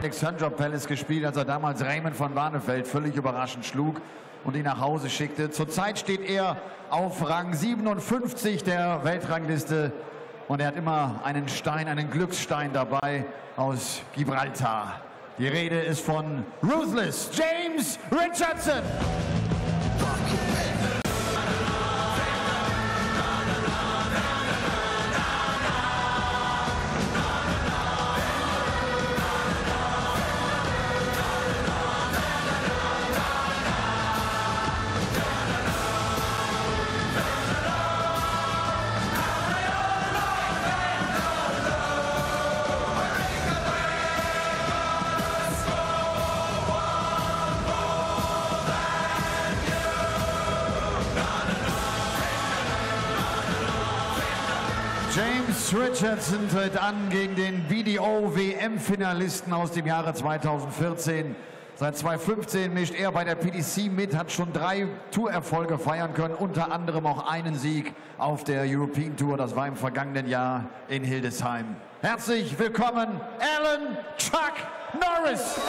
Alexandra Palace gespielt, als er damals Raymond von Warnefeld völlig überraschend schlug und ihn nach Hause schickte. Zurzeit steht er auf Rang 57 der Weltrangliste und er hat immer einen Stein, einen Glücksstein dabei aus Gibraltar. Die Rede ist von Ruthless James Richardson. James Richardson tritt an gegen den BDO-WM-Finalisten aus dem Jahre 2014. Seit 2015 mischt er bei der PDC mit, hat schon 3 Tourerfolge feiern können, unter anderem auch einen Sieg auf der European Tour. Das war im vergangenen Jahr in Hildesheim. Herzlich willkommen, Alan Chuck Norris!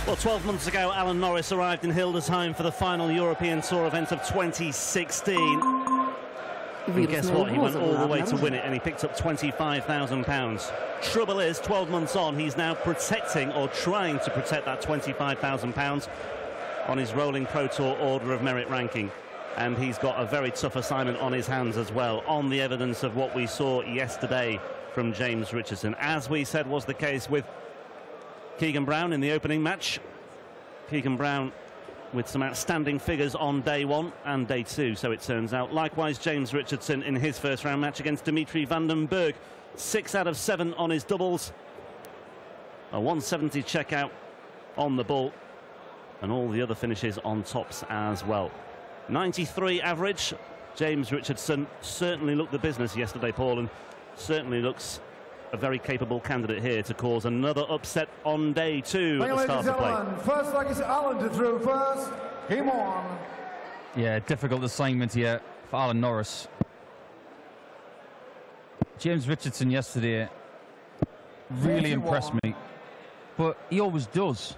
Well, 12 months ago, Alan Norris arrived in Hildesheim for the final European Tour event of 2016. And guess what? He went all the way to win it, and he picked up £25,000. Trouble is, 12 months on, he's now protecting, or trying to protect, that £25,000 on his rolling Pro Tour Order of Merit ranking. And he's got a very tough assignment on his hands as well, on the evidence of what we saw yesterday from James Richardson. As we said was the case with Keegan Brown in the opening match. Keegan Brown with some outstanding figures on day 1 and day 2, so it turns out. Likewise, James Richardson in his first round match against Dimitri van den Berg. 6 out of 7 on his doubles. A 170 checkout on the ball. And all the other finishes on tops as well. 93 average. James Richardson certainly looked the business yesterday, Paul, and certainly looks a very capable candidate here to cause another upset on day 2 at the start of play. First leg is Alan to throw first. Game on. Yeah, difficult assignment here for Alan Norris. James Richardson yesterday really impressed me, but he always does.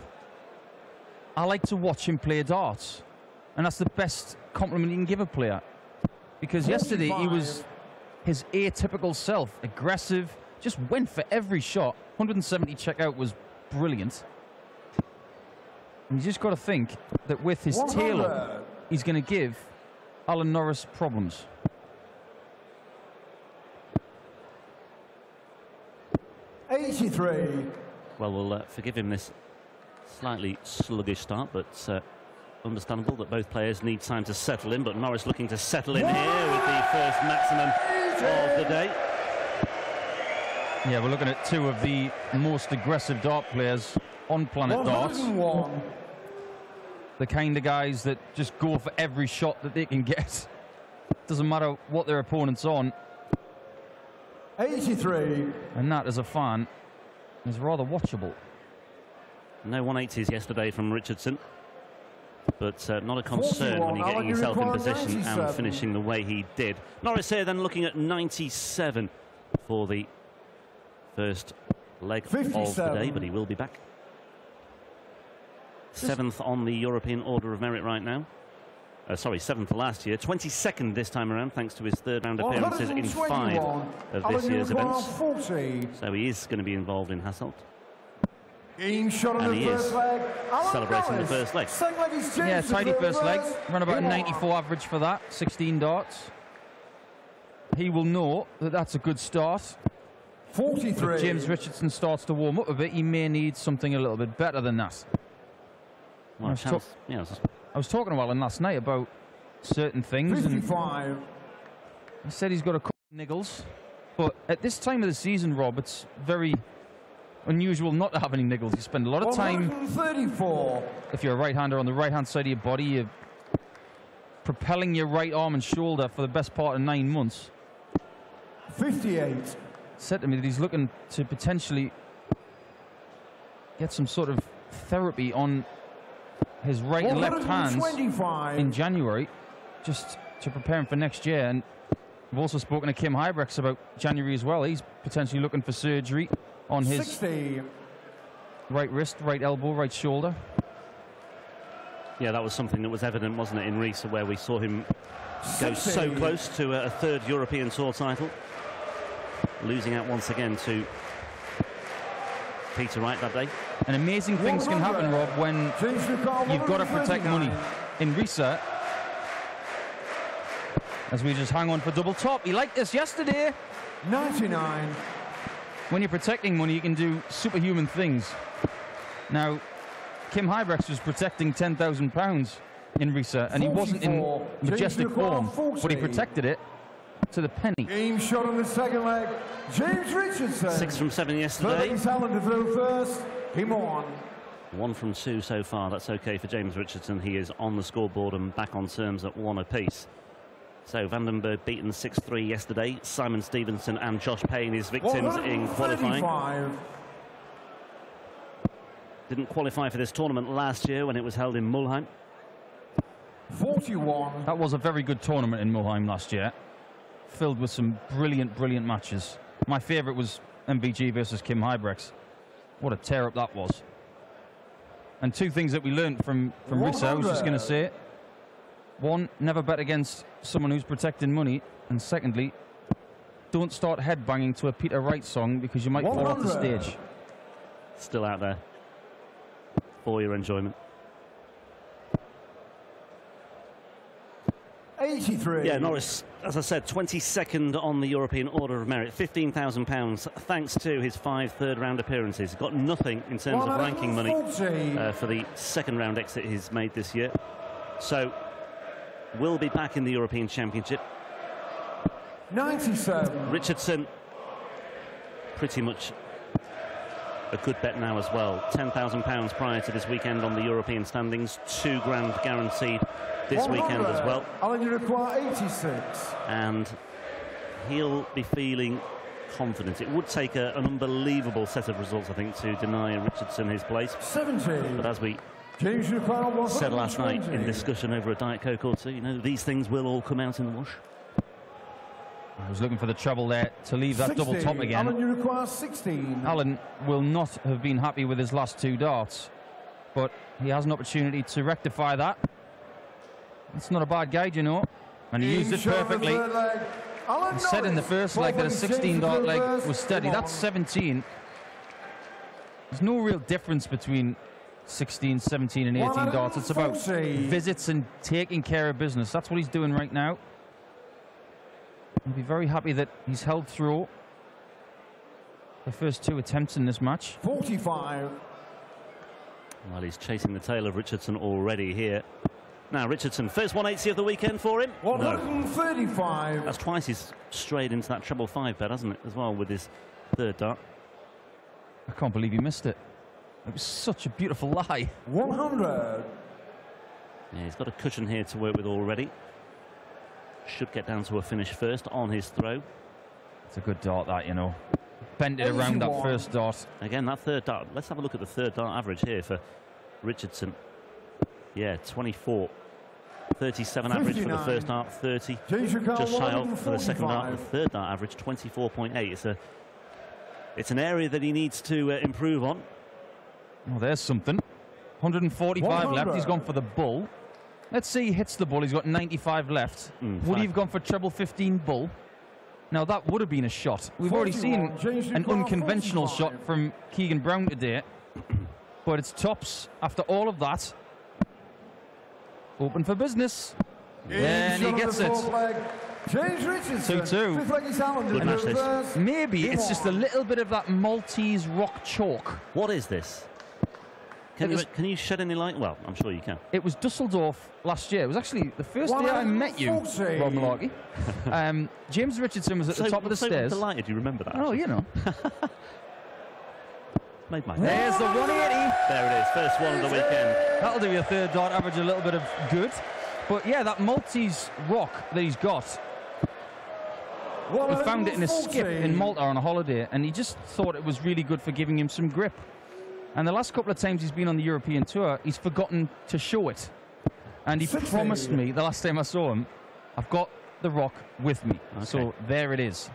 I like to watch him play darts, and that's the best compliment you can give a player. Because yesterday he was his atypical self, aggressive, just went for every shot. 170 checkout was brilliant. And you just got to think that with his tail up, he's going to give Alan Norris problems. '83. Well, we'll forgive him this slightly sluggish start, but understandable that both players need time to settle in. But Norris looking to settle in here with the first maximum of the day. Yeah, we're looking at 2 of the most aggressive dart players on planet darts. The kind of guys that just go for every shot that they can get. Doesn't matter what their opponent's on. 83. And that, as a fan, is rather watchable. No 180s yesterday from Richardson, but not a concern when you're getting yourself in position and finishing the way he did. Norris here then looking at 97 for the first leg of the day, but he will be back. 7th on the European Order of Merit right now. Sorry, 7th last year. 22nd this time around, thanks to his 3rd round appearances in 5 of this year's events. So he is going to be involved in Hasselt. And he is celebrating the first leg. Yeah, tidy first leg. Run about a 94 average for that. 16 darts. He will know that that's a good start. 43. If James Richardson starts to warm up a bit, he may need something a little bit better than that. Well, I was talking to Alan last night about certain things. 55. And he said he's got a couple of niggles. But at this time of the season, Rob, it's very unusual not to have any niggles. You spend a lot of time, 134. If you're a right-hander, on the right-hand side of your body. You're propelling your right arm and shoulder for the best part of 9 months. 58. Said to me that he's looking to potentially get some sort of therapy on his right and left hands in January. just to prepare him for next year. And we've also spoken to Kim Huybrechts about January as well. He's potentially looking for surgery on his 60. Right wrist, right elbow, right shoulder. Yeah, that was something that was evident, wasn't it, in Riesa, where we saw him go so close to a third European Tour title. Losing out once again to Peter Wright that day. And amazing things can happen, Rob, when you've got to protect money. In Riesa, as we just hang on for double top. He liked this yesterday. 99. When you're protecting money, you can do superhuman things. Now, Kim Huybrechts was protecting £10,000 in Riesa, and he wasn't in majestic form, but he protected it to the penny. Game shot on the second leg. James Richardson. 6 from 7 yesterday. Talent to throw first. Game on. 1 from 2 so far. That's okay for James Richardson. He is on the scoreboard and back on terms at 1 apiece. So Vandenberg beaten 6-3 yesterday. Simon Stevenson and Josh Payne, his victims in qualifying. Didn't qualify for this tournament last year when it was held in Mulheim. 41. That was a very good tournament in Mulheim last year, filled with some brilliant, brilliant matches. My favourite was MVG versus Kim Huybrechts. What a tear-up that was. And 2 things that we learned from Riesa, I was just going to say it. 1, never bet against someone who's protecting money. And secondly, don't start headbanging to a Peter Wright song because you might fall off the stage. Still out there for your enjoyment. 83. Yeah, Norris, as I said, 22nd on the European Order of Merit, £15,000 thanks to his 5 third-round appearances. Got nothing in terms of ranking money for the second-round exit he's made this year. So, will be back in the European Championship. 97. Richardson, pretty much a good bet now as well. £10,000 prior to this weekend on the European standings. £2,000 guaranteed this weekend as well. Alan, you require 86. And he'll be feeling confident. It would take an unbelievable set of results, I think, to deny Richardson his place. 70. But as we said last night in discussion over a Diet Coke or 2, you know, these things will all come out in the wash. I was looking for the treble there to leave that 60. double top again. Alan, you require 16. Alan will not have been happy with his last 2 darts, but he has an opportunity to rectify that. It's not a bad guide, you know, and he used it perfectly. He said in the first leg that a 16-dart leg was steady. That's 17. There's no real difference between 16, 17 and 18 darts. It's about visits and taking care of business. That's what he's doing right now. I'll be very happy that he's held through the first 2 attempts in this match. 45. Well, he's chasing the tail of Richardson already here. Now, Richardson, first 180 of the weekend for him. 135. No. That's twice he's strayed into that treble 5 bet, hasn't it, as well, with his 3rd dart. I can't believe he missed it. It was such a beautiful lie. 100. Yeah, he's got a cushion here to work with already. Should get down to a finish first on his throw. It's a good dart, that, you know. Bent it around that first dart. Again, that 3rd dart. Let's have a look at the 3rd dart average here for Richardson. Yeah, 24. 37 average for the first dart, 30 just shy of for the second dart. The 3rd dart average, 24.8. It's an area that he needs to improve on. Oh, there's something. 145 left. He's gone for the bull. Let's say he hits the bull. He's got 95 left. Would he have gone for treble 15 bull? Now, that would have been a shot. We've already seen an unconventional shot from Keegan Brown today. But it's tops after all of that. Open for business. And he gets it. 2-2. Maybe it's just a little bit of that Maltese rock chalk. What is this? Can you shed any light? Well, I'm sure you can. It was Dusseldorf last year. It was actually the first day I met you, Rob Malarkey. James Richardson was at the top of the stairs. I'm delighted you remember that. Oh, you know. Made my There's the 180. There it is, first one of the weekend. That'll do your 3rd dart average a little bit of good. But yeah, that Maltese rock that he's got, he found it in a skip in Malta on a holiday, and he just thought it was really good for giving him some grip. And the last couple of times he's been on the European Tour, he's forgotten to show it. And he promised me, the last time I saw him, I've got the rock with me. Okay. So there it is.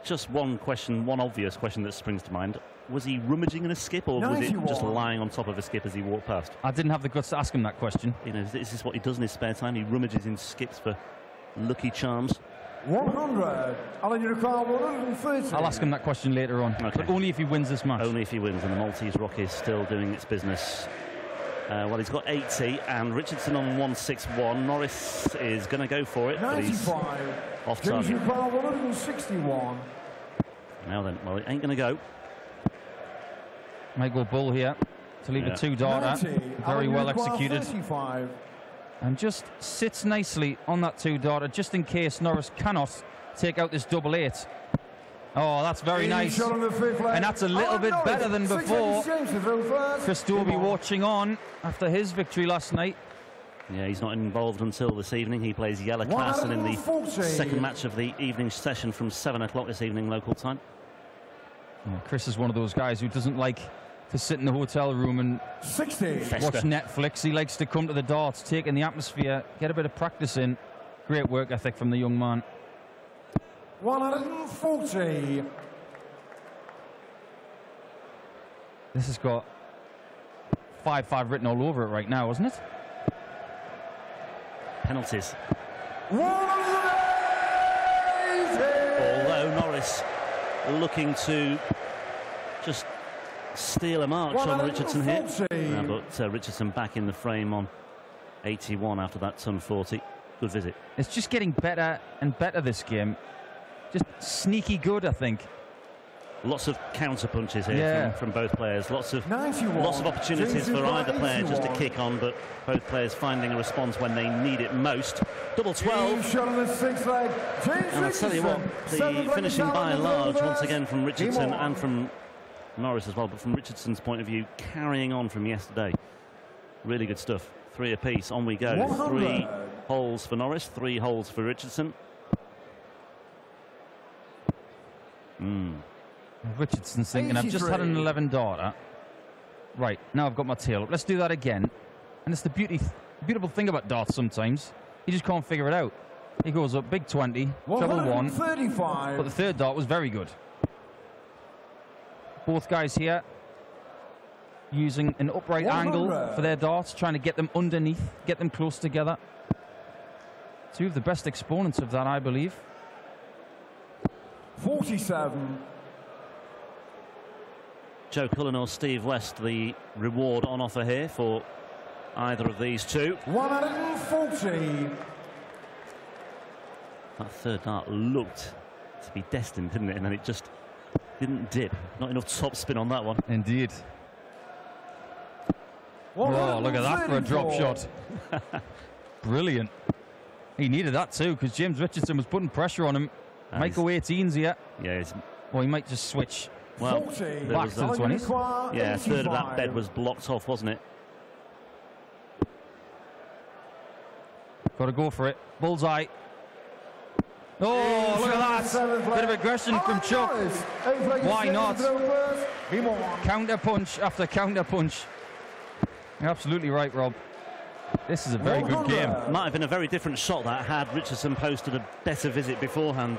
Just one question, one obvious question that springs to mind. Was he rummaging in a skip, or was it just lying on top of a skip as he walked past? I didn't have the guts to ask him that question. You know, is this what he does in his spare time? He rummages in skips for lucky charms. 100. Alan, you require 130. I'll ask him that question later on. Okay. But only if he wins this match. Only if he wins, and the Maltese rock is still doing its business. Well, he's got 80, and Richardson on 161. Norris is going to go for it, but he's 95. off target. 161. Now then, well, it ain't going to go. Might go bull here to leave a two-darter. Very well executed. 35. And just sits nicely on that two-darter, just in case Norris cannot take out this double 8. Oh, that's very nice. And that's a little bit better than before. Christobi watching on after his victory last night. Yeah, he's not involved until this evening. He plays yellow class, and in the second match of the evening session from 7 o'clock this evening local time. Yeah, Chris is one of those guys who doesn't like to sit in the hotel room and watch Netflix. He likes to come to the darts, take in the atmosphere, get a bit of practice in. Great work ethic from the young man. 140. This has got 5-5 written all over it right now, isn't it? Penalties. 180. Although Norris looking to just steal a march on Richardson here. But Richardson back in the frame on 81 after that ton 40. Good visit. It's just getting better and better, this game. Just sneaky good, I think. Lots of counter punches here from both players. Lots of opportunities for either player just to kick on, but both players finding a response when they need it most. Double 12. And I'll tell you what, the finishing by large once again from Richardson and from Norris as well, but from Richardson's point of view, carrying on from yesterday. Really good stuff. 3 apiece. On we go. 3 holes for Norris, 3 holes for Richardson. Richardson's thinking, I've just had an 11-darter. Right, now I've got my tail up. Let's do that again. And it's the beautiful thing about darts sometimes. You just can't figure it out. He goes up, big 20, treble 1. But the third dart was very good. Both guys here using an upright angle for their darts, trying to get them underneath, get them close together. 2 of the best exponents of that, I believe. 47. Joe Cullen or Steve West, the reward on offer here for either of these two. 140. That third dart looked to be destined, didn't it? And then it just didn't dip. Not enough top spin on that one. Indeed. Oh, look at that for a drop shot. Brilliant. He needed that too, because James Richardson was putting pressure on him. Might go 18s here. Yeah, or he might just switch. Well, back to the 20s. Yeah, a third of that bed was blocked off, wasn't it? Got to go for it. Bullseye. Oh, look at that. Bit of aggression from Chuck. Why not? Counter punch after counter punch. You're absolutely right, Rob. This is a very good game. Might have been a very different shot that had Richardson posted a better visit beforehand.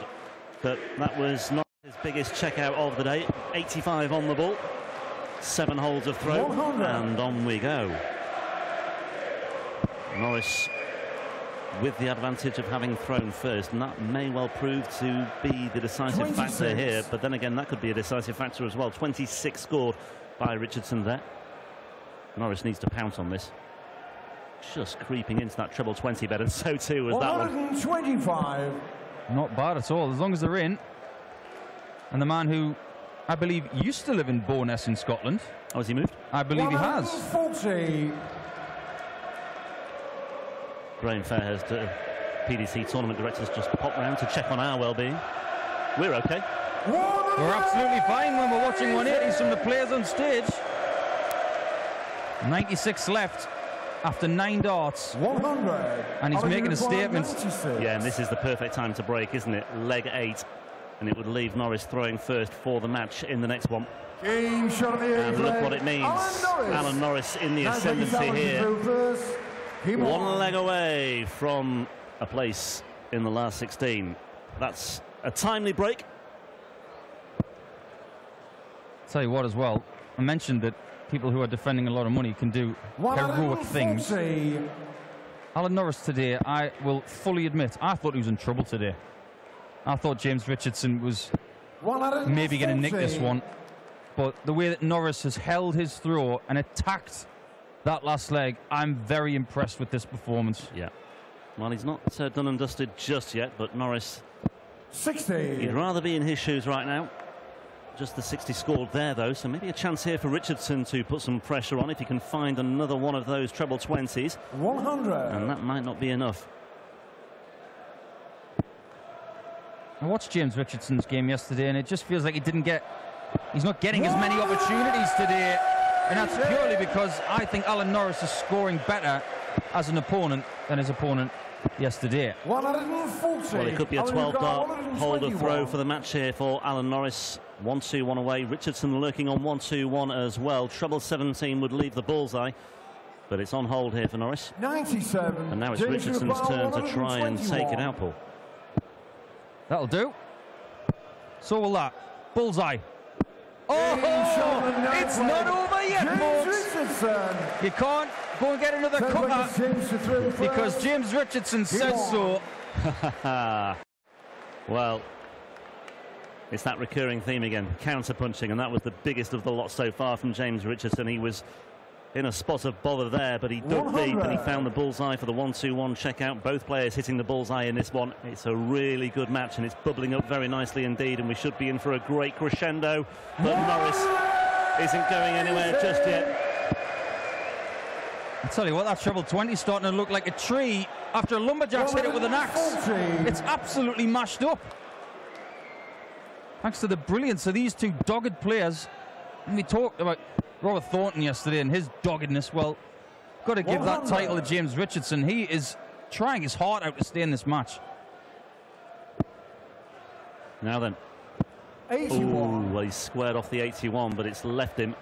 But that was not his biggest checkout of the day. 85 on the ball. 7 holes of throw. And on we go. Norris with the advantage of having thrown first, and that may well prove to be the decisive factor here, but then again that could be a decisive factor as well. 26 scored by Richardson there. Norris needs to pounce on this. Just creeping into that treble 20 bed, and so too was that one. 125. Not bad at all, as long as they're in. And the man who I believe used to live in Bo'ness in Scotland. Oh, has he moved? I believe he has. 40. Graham Fairhurst, PDC tournament directors, just popped round to check on our well-being. We're okay. We're absolutely fine when we're watching 180s from the players on stage. 96 left after 9 darts. 100. And he's making a statement. Yeah, and this is the perfect time to break, isn't it? Leg 8. And it would leave Norris throwing first for the match in the next one. And look what it means. Alan Norris in the ascendancy here. 1 leg away from a place in the last 16. That's a timely break. Tell you what as well, I mentioned that people who are defending a lot of money can do heroic things. Alan Norris today, I will fully admit, I thought he was in trouble today. I thought James Richardson was maybe going to nick this one. But the way that Norris has held his throw and attacked that last leg, I'm very impressed with this performance. Yeah. Well, he's not done and dusted just yet, but Norris, 60. He'd rather be in his shoes right now. Just the 60 scored there, though, so maybe a chance here for Richardson to put some pressure on if he can find another one of those treble 20s. 100. And that might not be enough. I watched James Richardson's game yesterday, and it just feels like he's not getting as many opportunities today. And that's purely because I think Alan Norris is scoring better as an opponent than his opponent yesterday. 140. Well, it could be a 12-dart holder throw for the match here for Alan Norris. 1-2-1 away. Richardson lurking on 1-2-1 as well. Treble 17 would leave the bullseye, but it's on hold here for Norris. 97. And now it's Richardson's turn to try and take it out, Paul. That'll do. So will that. Bullseye. Oh, it's not over yet, folks. You can't go and get another cutter because James Richardson says so. Well, it's that recurring theme again, counter-punching, and that was the biggest of the lot so far from James Richardson. He was in a spot of bother there, but he dug deep and he found the bullseye for the 1-2-1 checkout. Both players hitting the bullseye in this one. It's a really good match, and it's bubbling up very nicely indeed, and we should be in for a great crescendo. But Norris isn't going anywhere just yet. I tell you what, that treble 20 is starting to look like a tree after a lumberjack's hit it with an axe. It's absolutely mashed up. Thanks to the brilliance of these two dogged players. And we talked about Robert Thornton yesterday and his doggedness. Well, got to give that title to James Richardson. He is trying his heart out to stay in this match. Now then. 81. Ooh, well, he's squared off the 81, but it's left him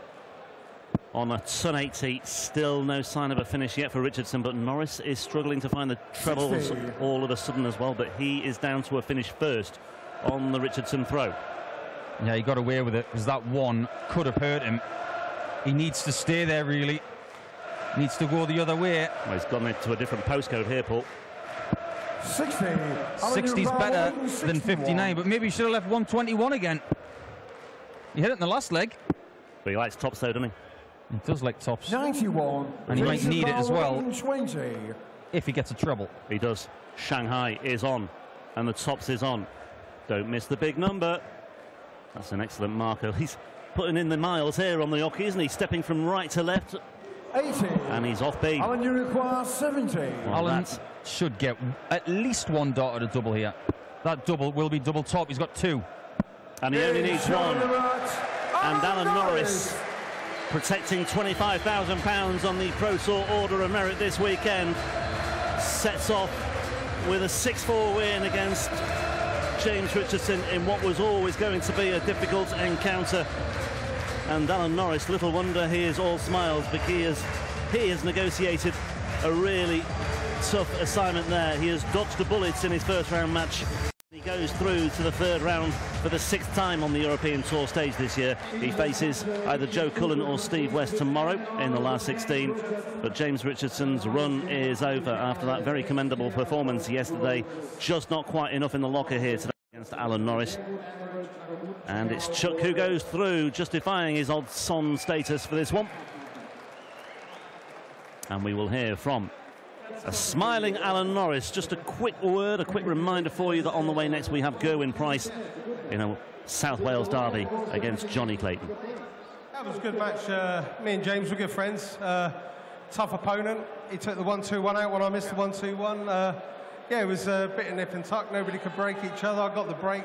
on a ton 80. Still no sign of a finish yet for Richardson, but Norris is struggling to find the trebles 60. all of a sudden as well, but he is down to a finish first on the Richardson throw. Yeah, he got away with it because that one could have hurt him. He needs to stay there, really. Needs to go the other way. Well, he's gone into a different postcode here, Paul. 60. 60's better than 59, but maybe he should have left 121 again. He hit it in the last leg. But he likes tops, though, doesn't he? He does like tops. 91. And he might need it as well 20. if he gets a treble. He does. Shanghai is on, and the tops is on. Don't miss the big number. That's an excellent marker. He's putting in the miles here on the hockey, isn't he? Stepping from right to left. 80. And he's off beat. Alan, you require 70. Well, Alan should get at least one dart at a double here. That double will be double top. He's got two. And he only needs one. And Alan Norris protecting £25,000 on the Pro Tour Order of Merit this weekend. Sets off with a 6-4 win against James Richardson in what was always going to be a difficult encounter. And Alan Norris, little wonder he is all smiles, because he has negotiated a really tough assignment there. He has dodged the bullets in his first round match. He goes through to the third round for the 6th time on the European Tour stage this year. He faces either Joe Cullen or Steve West tomorrow in the last 16. But James Richardson's run is over after that very commendable performance yesterday. Just not quite enough in the locker here today against Alan Norris. And it's Chuck who goes through, justifying his odds-on status for this one. And we will hear from a smiling Alan Norris. Just a quick word, a quick reminder for you that on the way next we have Gerwyn Price in a South Wales derby against Johnny Clayton. That was a good match. Me and James were good friends. Tough opponent. He took the 1-2-1 out when I missed the 1-2-1. Yeah, it was a bit of nip and tuck. Nobody could break each other. I got the break.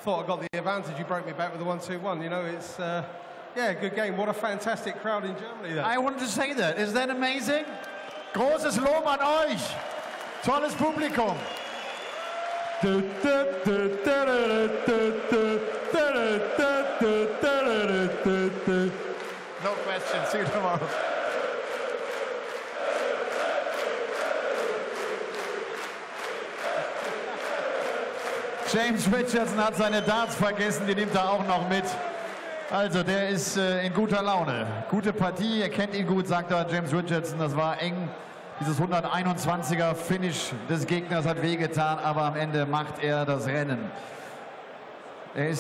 Thought I got the advantage. You broke me back with the 1-2-1. You know, it's yeah, good game. What a fantastic crowd in Germany there. I wanted to say that. Isn't that amazing? Großes Lob an euch. Tolles Publikum. No question. See you tomorrow. James Richardson hat seine Darts vergessen, die nimmt er auch noch mit. Also der ist in guter Laune. Gute Partie, er kennt ihn gut, sagt er, James Richardson. Das war eng. Dieses 121er Finish des Gegners hat wehgetan, aber am Ende macht er das Rennen. Er ist